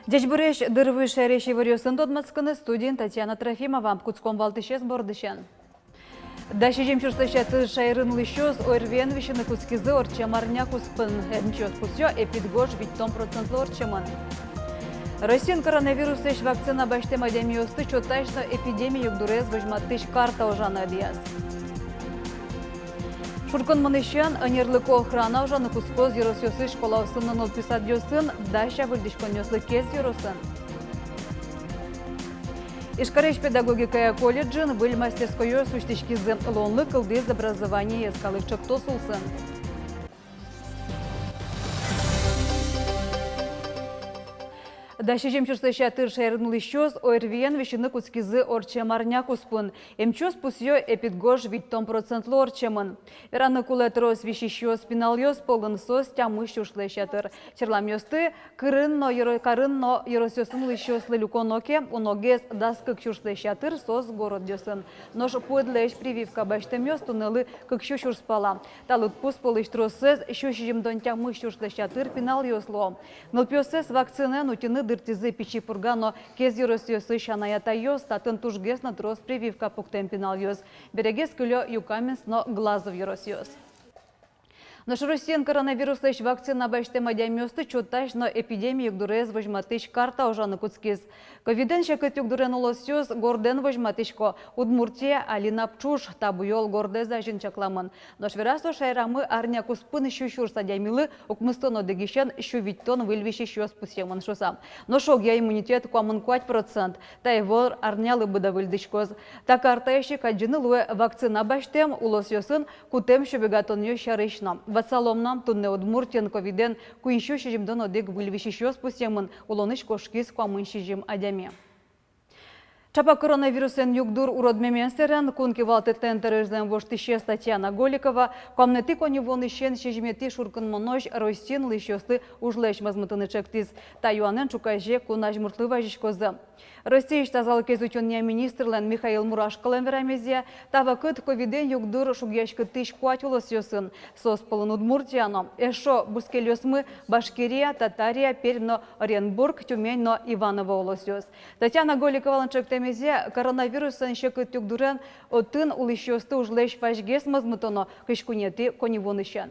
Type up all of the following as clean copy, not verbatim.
Дежбуреш дырвы шереши варёсын тодмасканы студент Татьяна Трофимова куцком валтышес бордышен. Даши жемчурстаща ты шайрын лыщёс ойрвен вишины куцкизы орчамарня куспын. Эднчёс пусё эпидгош 5% орчаман. Россиян коронавирус вакцина баштем адемиосты чотайшно эпидемия югдурез вожматтыш карта ожаны адияс. Шуркон манышян анерлыко охрана ожаны кускоз еросёсы школа осынны 050 ёсын, даша выльдишкон ёслы кез еросын. Ишкареш педагогика колледжин был мастерской сущтичкизы лонлы кылдыз образование эскалывчык тосулсын. Даши жемчурстаща тыр шайрынлы щёс ойрвен вишины куцкизы орчамарня куспын. Эмчёс пусё эпидгош 5% орчамын. Вераны кулетрос виши щёс пиналёс полын сос тямыш ушлэщатыр. Черлам-ёсты карынно еросёсын лыщёс лылюконоке уногез даскык чуршлэщатыр сос город дёсын. Нож пуэдлэш прививка баштем ёсту нылы кыкщу чурспала. Талыт пус полыш тросез щущижимдон тямыш чуршлэщатыр пинал ёсло. Нылпёсез вакцины нутины дыртизы печи пургано кез юросёсы шанаята ёс, татын тужгес на трос прививка пуктем пинал ёс. Берегес кылё юкамес, но глазов юросёс. Наш Россиян коронавирус вакцина баштем адямёсты чоташ на эпидемию югдурез вожматыш карта ожаны куцкиз. Ковиден шекет югдурен улосёс горден вожматышко Удмуртия Алина Пчуш табуёл гордеза жинчакламын. Наш верасо шайрамы арня куспын щущур садямилы укмыстоно дегишен щувиттон выльвиши щёс пусемын шосам. Но шок я иммунитет куамын 5%. Та его арнялы быда выльдышкоз. Та карта ещё каджины луэ вакцина баштем улосёсын кутем щубегатон ё шарышна. Вацаломнам тунне Удмуртиян ковиден куиншу шижимдон одег выльвиши щёс пусемын улоныш кошкиз куамын шижим адяме. Чапа коронавирусен югдур уродмеменстерен кунки валтыктен терезлен воштыще Татьяна Голикова комнеты коневон ищен шижмети шуркын монош Ростин лыщёсты ужлэш мазмытыны чектиз. Та юанен чукайже кунаж муртлыва жишкозы. Россия тазал кезучёння министрлен Михаил Мурашкален верамезия та вакыт ковиден югдур шугяшкы тыш куатюлос ёсын. Сос полын Удмуртияно. Эшо бускелёсмы Башкирия, Татария, Пермно, Оренбург, Тюмень, но Иваново олосёс. Татьяна Голикова чектемезе коронавирусын шекыт югдурен отын улыщёсты ужлэш важгес мазмытоно кышкунети коневонышан.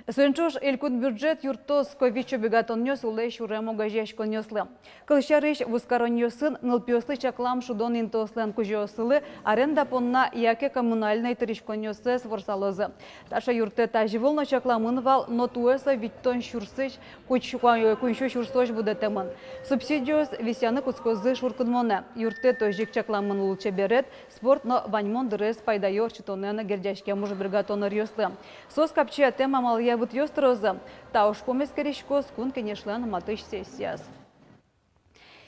Сөнчуш элькут бюджет юртос ковичо бегатон нёс улэш уремо гажешко нёслы. Кылшарыш вускарон нёсын нылпёслы чаклам шудон интослен кужёсылы аренда понна яке коммунальный тырышко нёсэс ворсалозы. Таша юрте таживылно чакламын вал нотуэса виттон шурсыш куйшу шурсош будетемын. Субсидиос висяны куцкозы шуркынмоне. Юрте тожик чакламын улче берет спорт но ваньмон дырес пайдайор читонена гердяшке муж бригатоныр ёслы. Сос капче тема малия вот ёстроза, та уж помескеришко скун, конечно, матыш сессияс.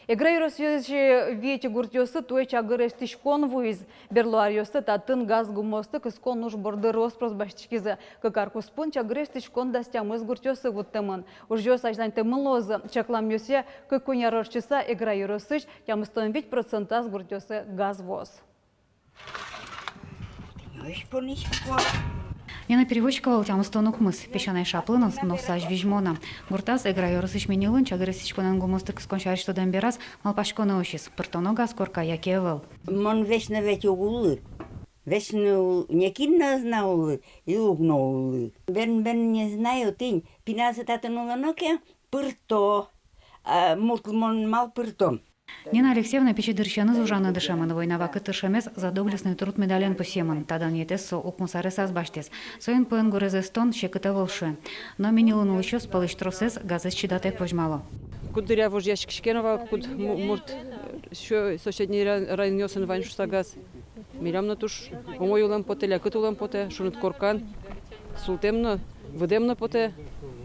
Игра юросьёсче вети гуртёсы той чагырес тишкон вуиз. Берлуар ёсы татын газ гумосты кыскон уж борды роспрос башчикизы. Кыкаркус пун чагырес тишкон дастямыз гуртёсы вот темын. Уж ёс аждан темын лозы. Чаклам ёсе кыкунярорчыса игра юросыч тямыстон 5% гуртёсы газ воз. Яна переводчикова тямыстон укмыс. Песчаная шаплына носаж вижмона. Гуртас игра юросыч менилын чагыресичконан гумосты кыскон шарыштодан бераз малпашконы ошис. Пыртоно газ корка якевыл. Мон вечно ведь угулы. Вечно не кинна знаулы и угноулы. Бен не знаю тынь. Пинасы татанула ноке пырто. Муртлмон мал пыртом. Нина Алексеевна печи дырщаны зужаны дышамановой на вакыт тыршемес за доблестный труд медален посеман. Тадан етес со укмусаресас баштес. Соин пын гурезестон щекыта волши. Но минилын улыщос палыш тросес газес чидатек вожмало. Кудыря вож ящик шкенова, куд мурт еще соседний район нёсен ваньшуса газ. Мирам на туш, умой улам поте, лякыт улам поте, шунут коркан, султемно, выдемно поте.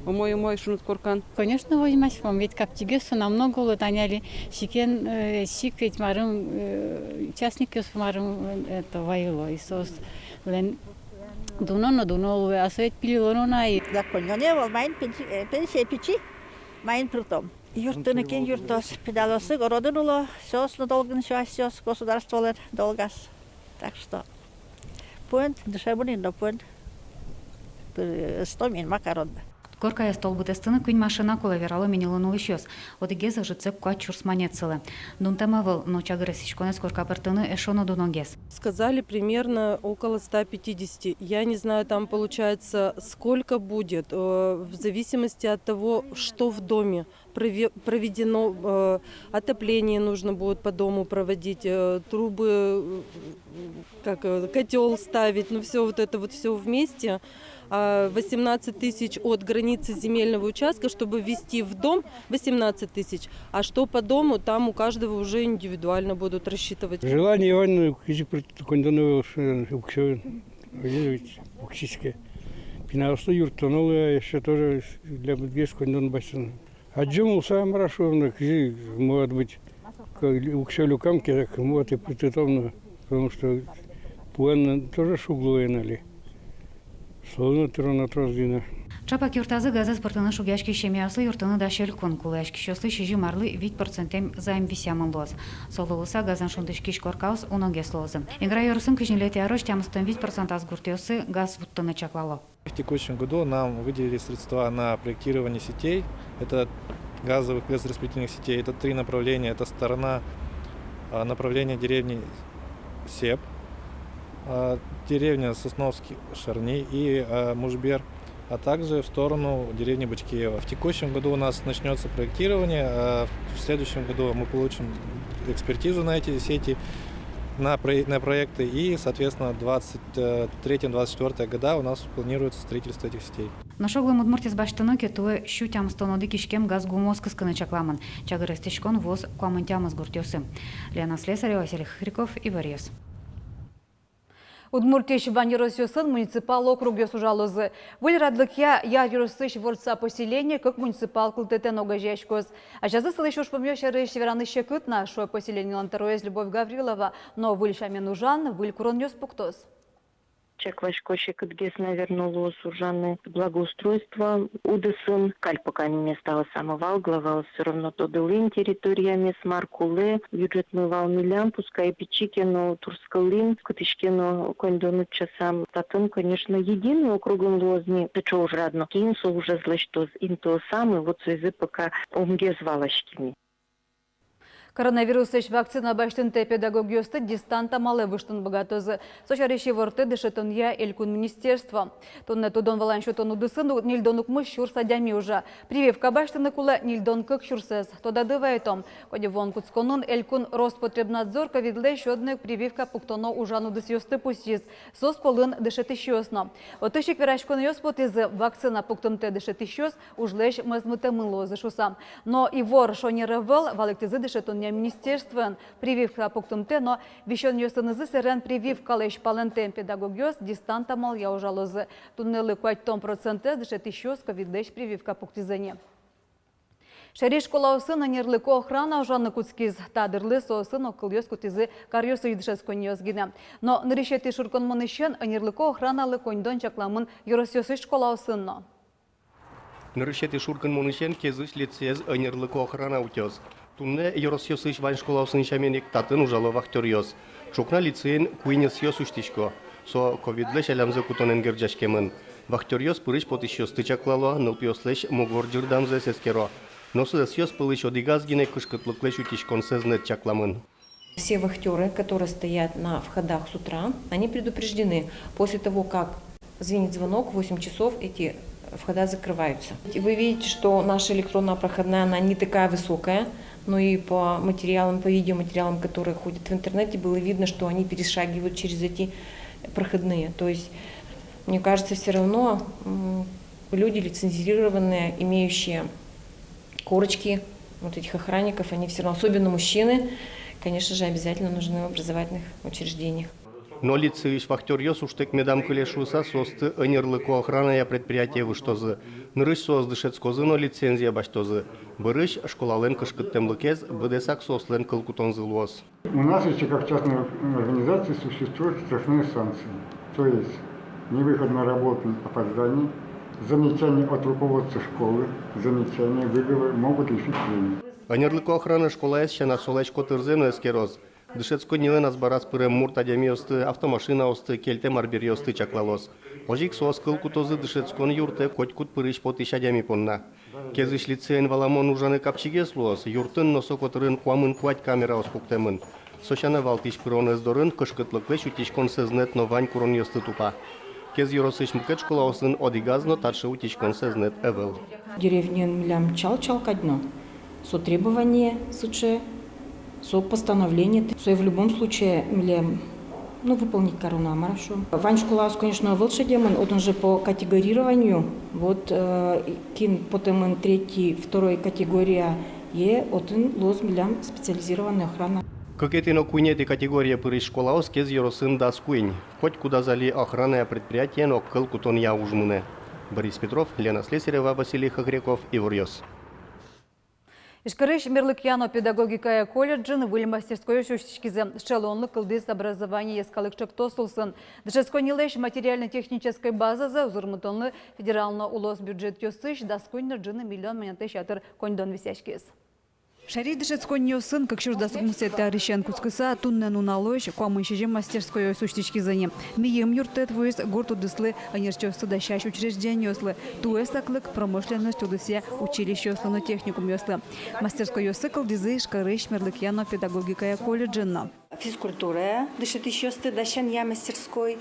Умой шунут коркан. Конечно, возьмем, ведь каптигесу намного улытаняли. Сикен сик ведь марым участники с марым это воило. И сос лен дуно, а свет пилилоно на и. Да конёне вол майн пенсия печи, майн прутом. Юртыны кен юртос педалосы городын уло, сос на долгын сёс государстволер долгас. Так что пуэнт дешевле, но пуэнт 100 мин макаронда. Коркая столбы стыны күн машина кола верало минилон улыщос. Одыгез жыцеп куат чурсманецылы. Дунтамавыл, но чагыры сишконес корка пыртыны эшоно дуногез. Сказали примерно около 150. Я не знаю, там получается сколько будет, в зависимости от того, что в доме проведено, отопление нужно будет по дому проводить, трубы, котел ставить, ну все вот это вот все вместе. 18 тысяч от границы земельного участка, чтобы ввести в дом 18 тысяч. А что по дому, там у каждого уже индивидуально будут рассчитывать. Желание Ивановна, кондоновал, учистке. Пинался юртонула, еще тоже для бедгес кондон бассейн. А джумул сам хорошо, может быть, уксёлю камки, так может и притомно, потому что план тоже шуглое нали. Словно трона троздина. Чапак юртазы газы спортыны шугяшки шемиясы юртыны да шелкон кулашки шослы шижи марлы вид процентем займ висямын лоз. Солылыса газан шундышкиш коркаус уногес лозы. Игра юрысын кыжнилети арош тямыстын вид процент азгуртиосы газ вуттыны чаклало. В текущем году нам выделили средства на проектирование сетей. Это газовых газораспределительных сетей. Это 3 направления. Это сторона направления деревни Сеп, деревня Сосновский, Шарни и Мужбер, а также в сторону деревни Бочкиева. В текущем году у нас начнется проектирование, а в следующем году мы получим экспертизу на эти сети, на проекты, и, соответственно, 23-24 года у нас планируется строительство этих сетей. На шоглым удмуртис баштыны кетуы щу тямстоноды кишкем газ гумоз кыскыны чакламын. Чагыры стечкон воз куамын тямыз гуртёсы. Лена Слесарева, Василий Хриков и Варьес. Удмуртия Ваниросиосын муниципал округ Йосужалозы. Выль радлыкья я юросыш ворца поселения, как муниципал култетен огажешкоз. А жазы слышу шпомьёши рыш вераны щекытна, шо поселение лантероез Любовь Гаврилова, но выль шамен ужан, выль курон пуктос. Чеквашкоши Кытгес навернуло Суржаны благоустройство Удысын. Каль пока не стало самовал, глава все равно то дылын территориями с Маркуле, бюджетный вал милям, пускай Печикино, Турскалин, Кытышкино, Кондону часам. Татын, конечно, единый округом лозни, ты чё уж радно, кинсо уже зло, что им то самое, вот соизы пока омге звалашкими. Коронавирус вакцина баштынты педагогиосты дистанта малы выштын богатозы. Сочареши ворты дышетон я элькун министерство. Тонне тудон валан шутон удысын нильдон укмыш шур садями уже. Прививка баштыны кула нильдон кык шурсез. Тода дывайтом. Коди вон куцконун элькун Роспотребнадзор ковидле щодных прививка пуктоно ужану дысьосты пустиз. Сос полын дышеты щосно. Отышик верашкон йоспот из вакцина пуктымте дышеты щос ужлеш мазмыте мылозы шусам. Но и вор шони ревел валектизы дышетон министерствен прививка пуктумте, но вещен йосынызы серен прививка леш палентен педагогиос дистанта мал я ужалозы. Туннелы куать том проценте дышет еще ковидлеш прививка пуктизене. Шари школа осына нерлыко охрана ужаны куцкиз. Тадырлы сосын окыльёс кутизы карьёсы идшес коньёс гине. Но нырышети шуркон мынышен нерлыко охраналы коньдон чакламын юросёсы школа осынно. Нырышети шуркон мынышен кезыш лицез нерлыко охрана утёс. Тунне Юросьёсыш вайн школа осыншаменик татын ужалы вахтёрьёс. Шукна лицейн куинесьёс уштишко. Со ковидлеш алямзы кутонен герджашкемын. Вахтёрьёс пырыш потышьёс тычаклало, нылпьёслеш могор жырдамзе сескеро. Но сыдасьёс пылыш одигазгине кышкытлыклеш утишкон сезнет чакламын. Все вахтеры, которые стоят на входах с утра, они предупреждены. После того, как звенит звонок, в 8 часов эти входа закрываются. Вы видите, что наша электронная проходная, она не такая высокая, но и по материалам, по видеоматериалам, которые ходят в интернете, было видно, что они перешагивают через эти проходные. То есть, мне кажется, все равно люди лицензированные, имеющие корочки вот этих охранников, они все равно, особенно мужчины, конечно же, обязательно нужны в образовательных учреждениях. Но лицеиш вахтёрьёс уштек медам кылешуса состы нерлыко охрана предприятие выштозы. Нырыш создышецкозы, но лицензия баштозы. Бырыш школален кышкыттемлыкез быдесак сослен кылкутонзы луос. У нас еще как частной организации существуют штрафные санкции. То есть невыход на работу, опоздание, замечания от руководства школы, замечания, выговоры могут лишить премии. Нерлыко охрана школа еще на солечко тырзену эскероз. Дышецко нилен азбарас пырем муртадемиосты, автомашинаосты, келте марбериосты чаклалос. Ожик соскыл кутозы дышецкон юрте котькут пырыш потышадями понна. Кезыш лицейн валамон ужаны капчигеслуос, юртын носокотырын куамын куать камера оспуктемын. Сошана валтиш пыронез дорын кышкытлыклы шутишкон сезнет но вань курон йосты тупа. Кез юросыш мукет школаосын одигазно татши утишкон сезнет эвел. Деревнен милям чал-чал кадно. Со требования суче, со постановление. Со в любом случае милям выполнить корону хорошо. Вань школаус, конечно, лучше демон, вот он же по категорированию. Вот кин потом третий, второй категория е, вот он лоз милям специализированная охрана. Какетино куинети категория пырыш школаос кез юросын дас куинь. Хоть куда зали охранное предприятие, но кыл кутон я ужмуне. Борис Петров, Лена Слесарева, Василий Хагреков, Ивурьос. Ишкарыш Мерлыкьяно педагогикая колледжин выль мастерской шуштичкизе шелонлы кылдыс образование ескалыкчык тосулсын. Дышесконилеш материально-технической базазы узурмутонлы федерально улос бюджет ёсыш даскойны джины миллион меняты шатыр коньдон висяшкиз. Шари дышецконнио сын, как шурдас гумсета рещан кускыса, туннен уналойш, куамыншиже мастерской суштичкизане. Мием юртет вуез горту дыслы, анерчёсты дащащ учреждениёслы. Туэсаклык промышленность удысе училищёслы, но техникум ёслы. Мастерской ёсыкл дизы шкарыш Мерлыкьяно педагогикая колледжинна. Физкультура, дышит еще сты, дащан я мастерской,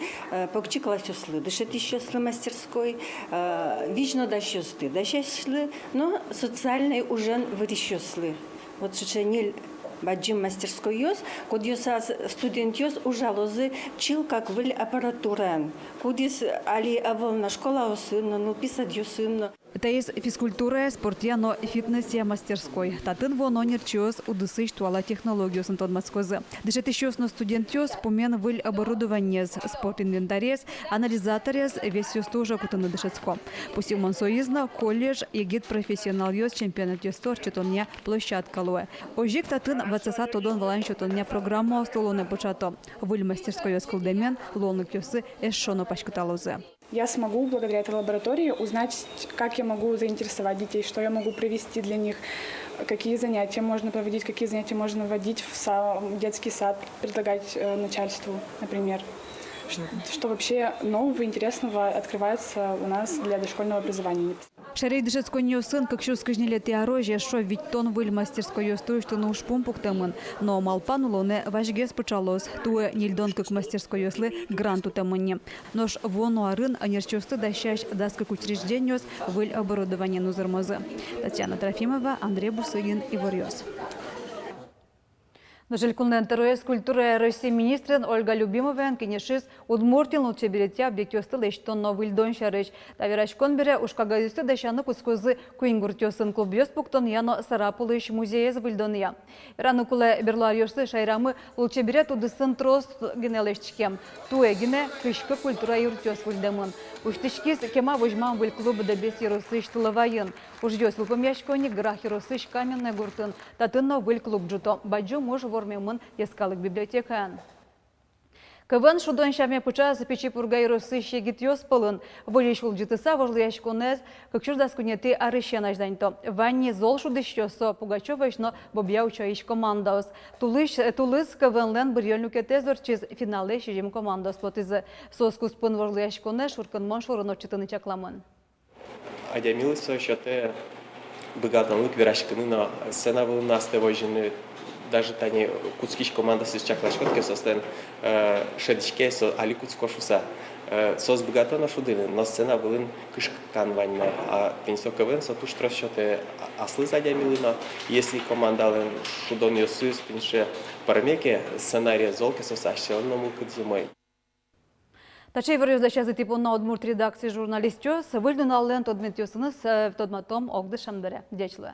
покчикала сёслы, дышит еще сты мастерской, вечно дащёсты, дащаслы, но социальный уже вырещёслы. Вот шечениль баджим мастерской ёс, код ёсас студент ёс ужалозы чил как выль аппаратуран, кодис али аволна школа осынна, ну писать ёсынна. Это есть физкультура, спортьяно, фитнес и мастерской. Татын воно нерчиос удысыш туала технологию сантон маскозы. Дышит еще на студентиос помен выль оборудование спорт инвентарес, анализаторес, весь ёс тоже кутаны дышецко. Пусть мансоизна, колледж, егит профессионал ёс, чемпионат ёстор, читоння площадка луэ. Ожик татын вацаса тодон валан читоння программа остолоны почато. Выль мастерской ёс кылдемен, лонок ёсы эшоно пашкаталозе. Я смогу благодаря этой лаборатории узнать, как я могу заинтересовать детей, что я могу провести для них, какие занятия можно проводить, какие занятия можно вводить в детский сад, предлагать начальству, например. Что вообще нового, интересного открывается у нас для дошкольного образования. Шарей дышецконнио сын, как шо скажнили теорожья, шо ведь тон выль мастерской ёстой, что на ушпум пуктамын. Но малпануло не важгес почалось, туе нильдон как мастерской ёслы гранту тамынне. Нож вону арын, а нерчёсты дащащ даст как учреждение выль оборудование нузырмозы. Татьяна Трофимова, Андрей Бусыгин, Ивурьос. Нажелькунен террориз культуры России министрен Ольга Любимовен кенешиз удмуртин лучебилетя объектёсты лештон новильдон шарыч. Таверачкон бере ушкагазюсты дащаны кускозы куингуртёсын клубьёс пуктон яно сарапулыш музеез вильдония. Ранукуле берларьёсы шайрамы лучебире тудысын трос генелешчикем. Туэ гене кышкы культура юртёс вильдемын. Уштышкиз кема вожман виль клубы дебес еросыш тылавайын. Уждёс лупомяшкони грах еросыш каменный гуртын. Татынно виль клуб джуто. Баджу мож вормемын ескалык библиотекан. Кывын шудон шаме пуча запечи пургай еросыш егит ёс пылын. Вылиш улджитыса вожлияшконез, как чурдас кунеты арыщен ажданьто. Ванни зол шудыщёсо Пугачёва ишно бобья учаищ командаос. Тулыс кывынлен бирьёлнюкете зорчиз финале шижим командаос плотизы. Соскус пын вожлияшконез шуркын мон шурын очытыны чакламын. Адямилысы шоте быгатанлык верашкынына сцена был нас тевожины даже тани куцкиш командасы чаклашкот кесостен шедичке со али куцкошуса сос быгатана шудыны но сцена был кышкан ванна а пенсоковен со туш трощоте аслы задямилына если командален шудон ёсыз пенше пармеке сценария золке сосащелно мукыт зимой. Тачей вырез дащазы типонна одмурт редакции журналистёс, выльдын аллен тодметёсыныз в тодматом огды шамдаре. Дячлы.